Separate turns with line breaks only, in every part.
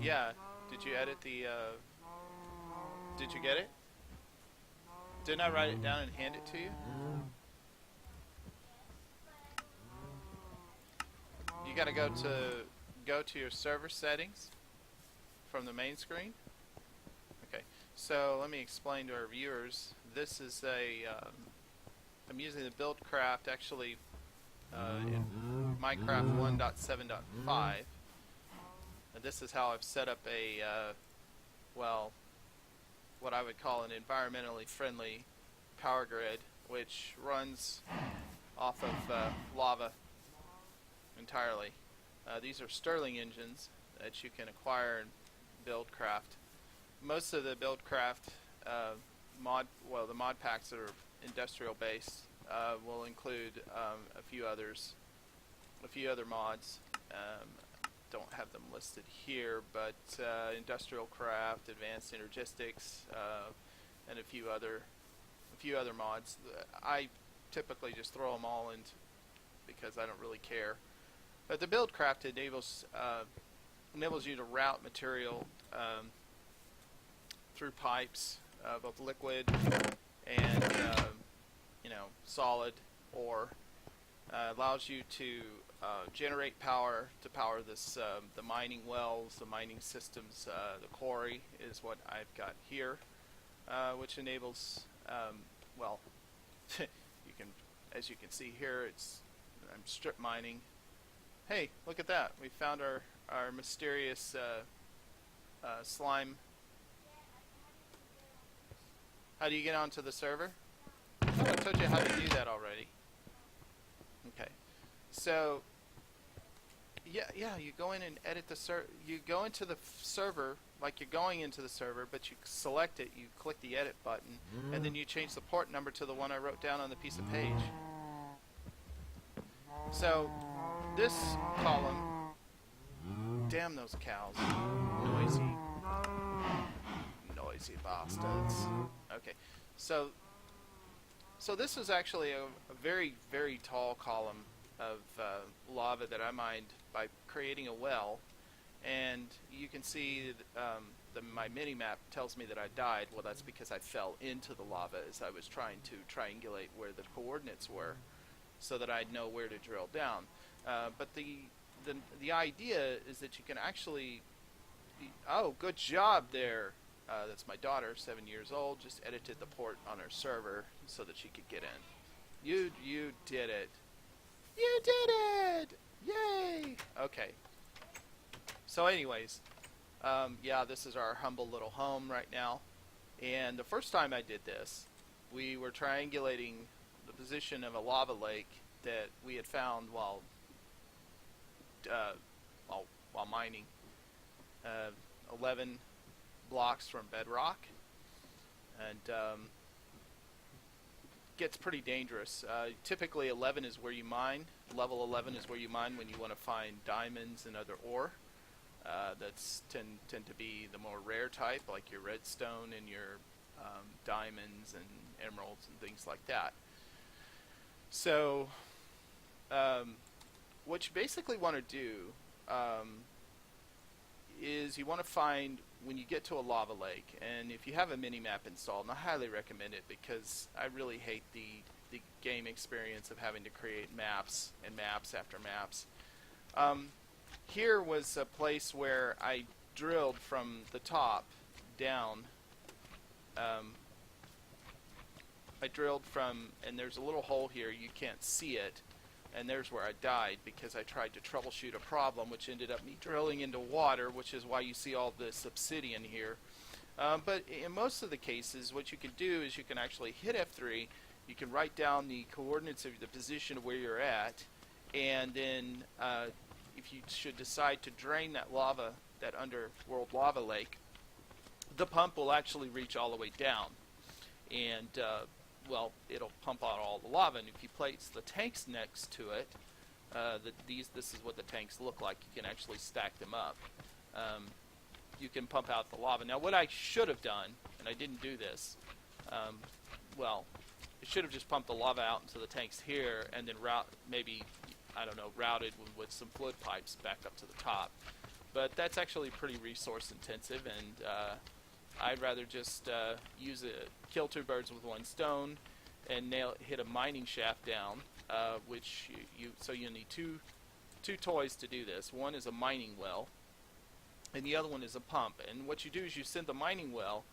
Yeah. Did you edit the? Did you get it? Didn't I write it down and hand it to you? You got to go to your server settings from the main screen. Okay. So let me explain to our viewers. This is I'm using the Buildcraft actually in Minecraft 1.7.5. And this is how I've set up a well, what I would call an environmentally friendly power grid, which runs off of lava entirely. These are Stirling engines that you can acquire in Buildcraft. Most of the Buildcraft the mod packs that are industrial based will include a few other mods. Don't have them listed here, but Industrial Craft, Advanced Energistics, and a few other mods. I typically just throw them all in because I don't really care. But the Buildcraft enables you to route material through pipes, both liquid and solid, or allows you to generate power to power this the mining wells, the mining systems. The quarry is what I've got here, which enables you can, as you can see here, I'm strip mining. Hey, look at that! We found our mysterious slime. How do you get onto the server? Oh, I told you how to do that already. Okay, so you go in and edit the you go into the server like you're going into the server, but you select it, you click the edit button, and then you change the port number to the one I wrote down on the piece of page. So this column, damn those cows, noisy bastards. Okay, so this is actually a very, very tall column of lava that I mined by creating a well, and you can see my mini-map tells me that I died. Well, that's because I fell into the lava as I was trying to triangulate where the coordinates were so that I'd know where to drill down. But the idea is that you can actually... Oh, good job there! That's my daughter, 7 years old, just edited the port on her server so that she could get in. You did it. You did it! Yay! Okay. So anyways, this is our humble little home right now. And the first time I did this, we were triangulating the position of a lava lake that we had found while mining. 11 blocks from bedrock, and gets pretty dangerous. Typically 11 is where you mine. Level 11 is where you mine when you want to find diamonds and other ore. That's tend to be the more rare type, like your redstone and your diamonds and emeralds and things like that. So what you basically want to do is you want to find when you get to a lava lake, and if you have a mini-map installed, and I highly recommend it because I really hate the game experience of having to create maps and maps after maps. Here was a place where I drilled from the top down. I drilled from, and there's a little hole here, you can't see it, and there's where I died because I tried to troubleshoot a problem, which ended up me drilling into water, which is why you see all this obsidian here. But in most of the cases, what you can do is you can actually hit F3, you can write down the coordinates of the position of where you're at, and then if you should decide to drain that lava, that underworld lava lake, the pump will actually reach all the way down. And it'll pump out all the lava, and if you place the tanks next to it, this is what the tanks look like. You can actually stack them up. You can pump out the lava. Now, what I should have done, and I didn't do this, I should have just pumped the lava out into the tanks here, and then routed with some fluid pipes back up to the top. but that's actually pretty resource intensive, and I'd rather just use kill two birds with one stone and hit a mining shaft down, which so you need two toys to do this. One is a mining well, and the other one is a pump. And what you do is you send the mining well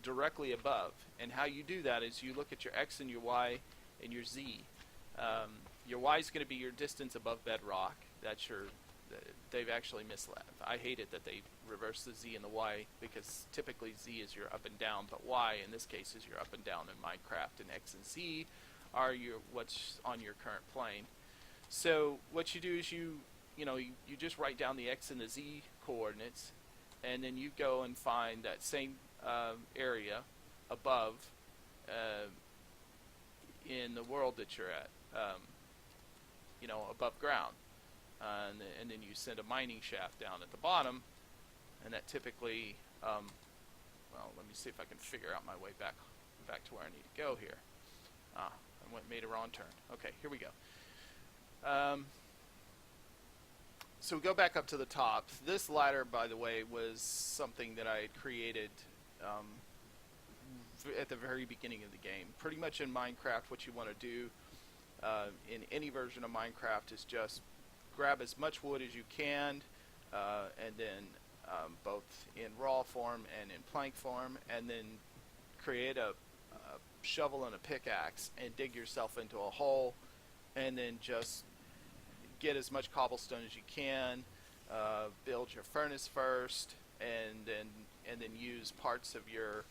directly above. And how you do that is you look at your X and your Y and your Z. Your Y is going to be your distance above bedrock. That's they've actually misled. I hate it that they reverse the Z and the Y, because typically Z is your up and down, but Y in this case is your up and down in Minecraft, and X and Z are what's on your current plane. So what you do is you just write down the X and the Z coordinates, and then you go and find that same area above in the world that you're at, above ground. And then you send a mining shaft down at the bottom, and that typically, well, let me see if I can figure out my way back to where I need to go here. I made a wrong turn. Okay, here we go. So we go back up to the top. This ladder, by the way, was something that I had created at the very beginning of the game. Pretty much in Minecraft, what you want to do in any version of Minecraft is just grab as much wood as you can, and then both in raw form and in plank form, and then create a shovel and a pickaxe and dig yourself into a hole, and then just get as much cobblestone as you can, build your furnace first, and then use parts of your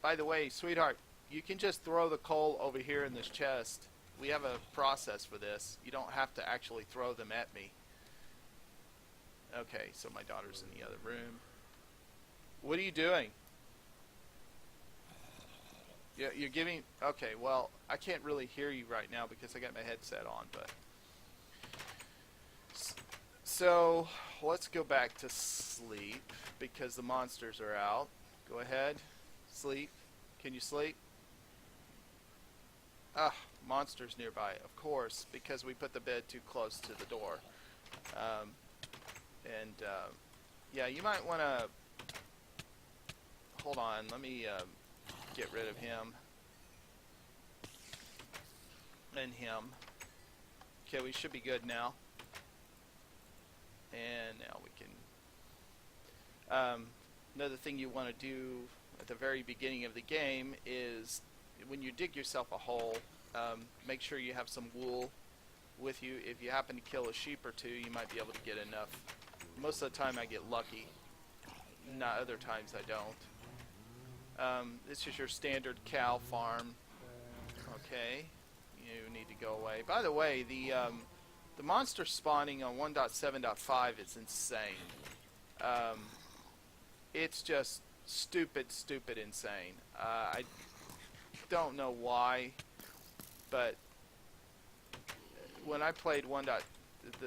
by the way, sweetheart, you can just throw the coal over here in this chest. We have a process for this. You don't have to actually throw them at me. Okay, so my daughter's in the other room. What are you doing? You're giving... Okay, well, I can't really hear you right now because I got my headset on, but... So, let's go back to sleep because the monsters are out. Go ahead. Sleep. Can you sleep? Monsters nearby, of course, because we put the bed too close to the door. Yeah, you might want to... Hold on, let me get rid of him. And him. Okay, we should be good now. And now we can... another thing you want to do at the very beginning of the game is when you dig yourself a hole, make sure you have some wool with you. If you happen to kill a sheep or two, you might be able to get enough. Most of the time I get lucky. Not other times I don't. This is your standard cow farm. Okay, you need to go away. By the way, the monster spawning on 1.7.5 is insane. It's just stupid insane. I don't know why, but when I played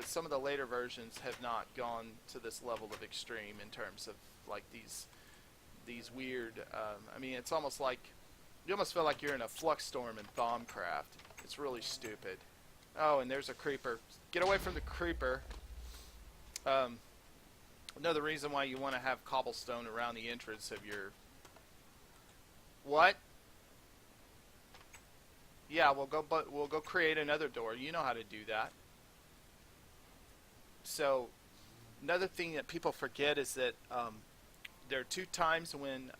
some of the later versions have not gone to this level of extreme in terms of like these weird. I mean, it's almost like you almost feel like you're in a flux storm in Buildcraft. It's really stupid. Oh, and there's a creeper. Get away from the creeper. Another reason why you want to have cobblestone around the entrance of your... What? Yeah, we'll go create another door. You know how to do that. So, another thing that people forget is that there are two times when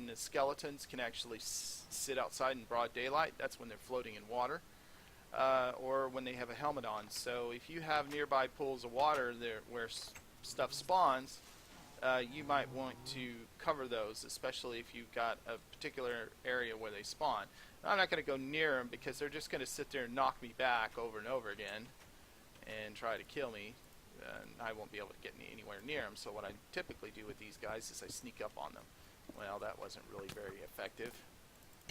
the skeletons can actually sit outside in broad daylight. That's when they're floating in water, or when they have a helmet on. So if you have nearby pools of water there where stuff spawns, you might want to cover those, especially if you've got a particular area where they spawn. Now, I'm not going to go near them because they're just going to sit there and knock me back over and over again and try to kill me, and I won't be able to get anywhere near them. So what I typically do with these guys is I sneak up on them. Well, that wasn't really very effective.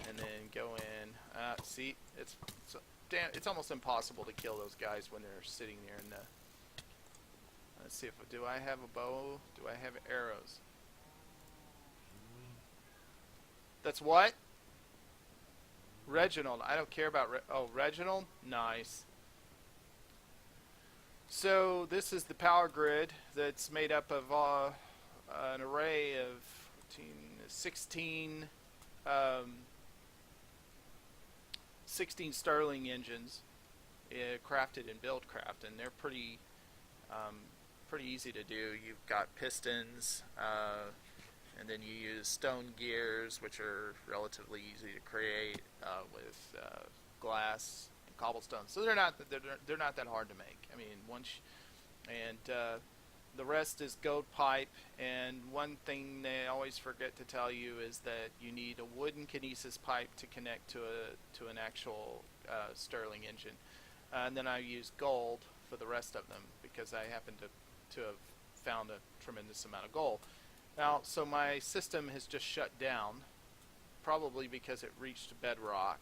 And then go in. See, it's almost impossible to kill those guys when they're sitting there in the... Let's see, do I have a bow? Do I have arrows? That's what? Reginald. I don't care about... Oh, Reginald? Nice. So this is the power grid that's made up of an array of 16, um, 16 Stirling engines crafted in Buildcraft, and they're pretty easy to do. You've got pistons, and then you use stone gears, which are relatively easy to create with glass and cobblestone. So they're not that hard to make. I mean, the rest is gold pipe. And one thing they always forget to tell you is that you need a wooden kinesis pipe to connect to an actual Stirling engine. And then I use gold for the rest of them because I happen to have found a tremendous amount of gold. Now, so my system has just shut down, probably because it reached bedrock.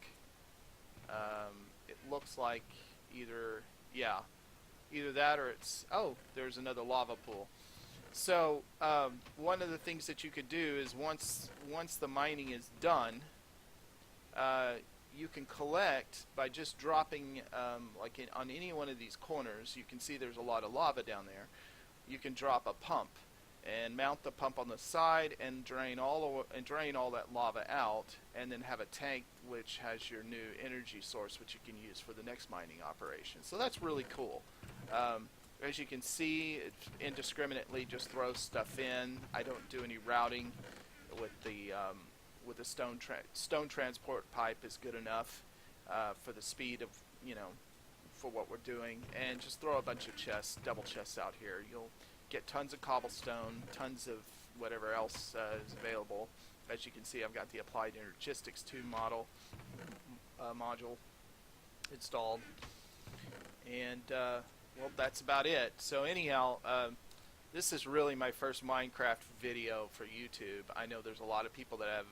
It looks like either that or there's another lava pool. So one of the things that you could do is once the mining is done, you can collect by just dropping on any one of these corners. You can see there's a lot of lava down there. You can drop a pump and mount the pump on the side and drain all that lava out, and then have a tank which has your new energy source, which you can use for the next mining operation. So that's really cool. As you can see, it indiscriminately just throws stuff in. I don't do any routing with the stone transport pipe is good enough for the speed of for what we're doing, and just throw a bunch of double chests out here. You'll get tons of cobblestone, tons of whatever else is available. As you can see, I've got the Applied Energistics 2 module installed, and well, that's about it. So anyhow, this is really my first Minecraft video for YouTube. I know there's a lot of people that have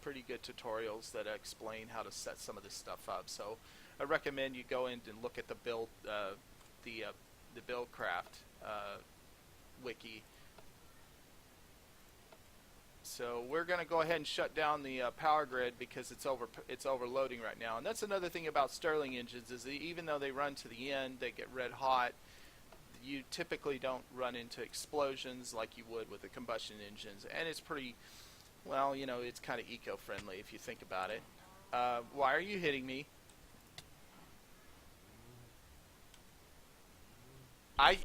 pretty good tutorials that explain how to set some of this stuff up. So I recommend you go in and look at the Buildcraft wiki. So we're going to go ahead and shut down the power grid because it's overloading right now. And that's another thing about Stirling engines, is that even though they run to the end, they get red hot. You typically don't run into explosions like you would with the combustion engines, and it's pretty, well, it's kind of eco-friendly if you think about it. Why are you hitting me? I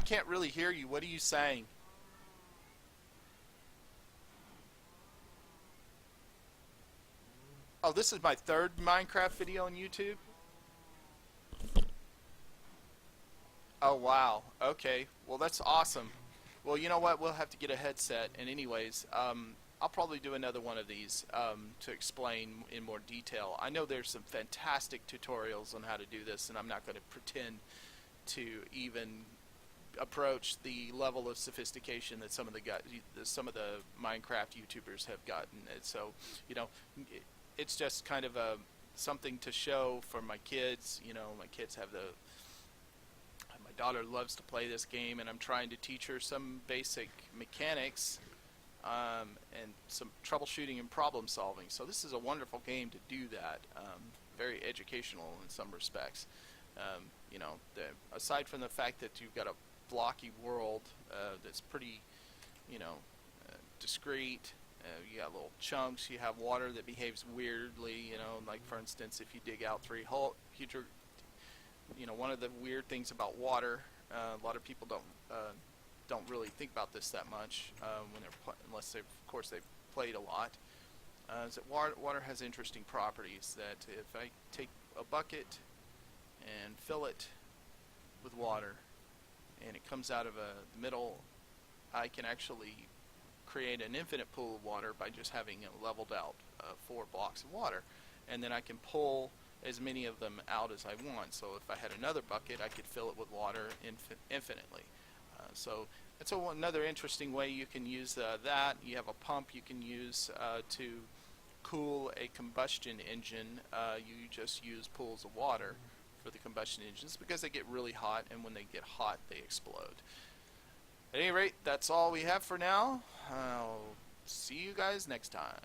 can't really hear you. What are you saying? Oh, this is my third Minecraft video on YouTube? Oh, wow. Okay. Well, that's awesome. Well, you know what? We'll have to get a headset. And anyways, I'll probably do another one of these to explain in more detail. I know there's some fantastic tutorials on how to do this, and I'm not going to pretend to even approach the level of sophistication that some of the Minecraft YouTubers have gotten. And so, it's just kind of something to show for my kids. My kids have my daughter loves to play this game, and I'm trying to teach her some basic mechanics and some troubleshooting and problem solving. So this is a wonderful game to do that. Very educational in some respects. Aside from the fact that you've got a blocky world that's pretty, discrete. You got little chunks. You have water that behaves weirdly. Like for instance, if you dig out 3 holes, one of the weird things about water, a lot of people don't really think about this that much unless they've played a lot. Is that water has interesting properties. That if I take a bucket and fill it with water, and it comes out of the middle, I can actually create an infinite pool of water by just having leveled out 4 blocks of water, and then I can pull as many of them out as I want. So if I had another bucket, I could fill it with water infinitely. So that's another interesting way you can use that. You have a pump you can use to cool a combustion engine. You just use pools of water for the combustion engines because they get really hot, and when they get hot, they explode. At any rate, that's all we have for now. I'll see you guys next time.